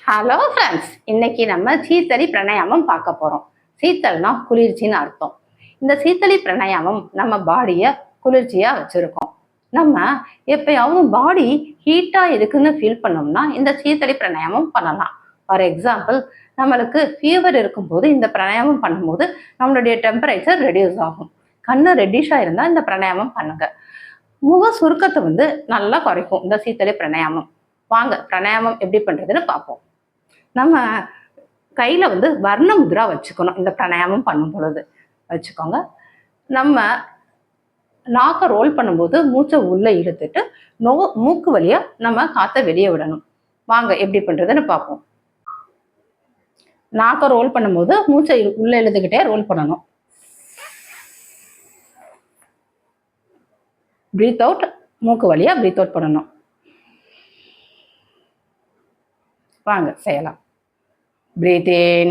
Hello friends, இன்னைக்கு நம்ம சீத்தளி பிராணாயாமம் பார்க்க போறோம். சீத்தல்னா குளிர்ச்சின்னு அர்த்தம். இந்த சீத்தளி பிராணாயாமம் நம்ம பாடியை குளிர்ச்சியா வச்சிருக்கோம். நம்ம எப்பயாவது பாடி ஹீட்டா இருக்குன்னு ஃபீல் பண்ணோம்னா இந்த சீத்தளி பிராணாயாமம் பண்ணலாம். ஃபார் எக்ஸாம்பிள், நம்மளுக்கு ஃபீவர் இருக்கும்போது இந்த பிராணாயாமம் பண்ணும்போது நம்மளுடைய டெம்பரேச்சர் ரெடியூஸ் ஆகும். கண்ணு ரெட்டிஷா இருந்தால் இந்த பிராணாயாமம் பண்ணுங்க. முக சுருக்கத்தை நல்லா குறைக்கும் இந்த சீத்தளி பிராணாயாமம். வாங்க பிராணாயாமம் எப்படி பண்றதுன்னு பார்ப்போம். நம்ம கையில் வர்ண முத்ரா வச்சுக்கணும். இந்த பிராணாயாமம் பண்ணும் பொழுது வச்சுக்கோங்க. நம்ம நாக்கை ரோல் பண்ணும்போது மூச்சை உள்ளே இழுத்துட்டு மூக்கு வழியா நம்ம காற்றை வெளியே விடணும். வாங்க எப்படி பண்றதுன்னு பார்ப்போம். நாக்கை ரோல் பண்ணும்போது மூச்சை உள்ளே இழுத்துக்கிட்டே ரோல் பண்ணணும். பிரீத் அவுட், மூக்கு வழியா பிரீத் அவுட் பண்ணணும். வாங்க செய்யலாம். Breathe in,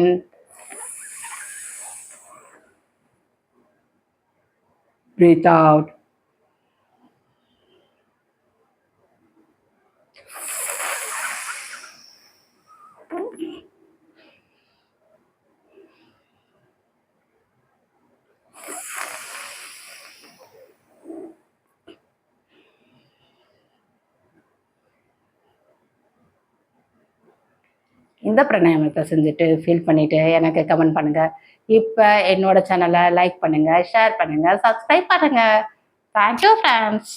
breathe out. இந்த பிராணாயாமத்தை செஞ்சுட்டு ஃபீல் பண்ணிட்டு எனக்கு கமெண்ட் பண்ணுங்க. இப்போ என்னோட சேனலை லைக் பண்ணுங்க, ஷேர் பண்ணுங்க, சப்ஸ்கிரைப் பண்ணுங்க. Thank you friends.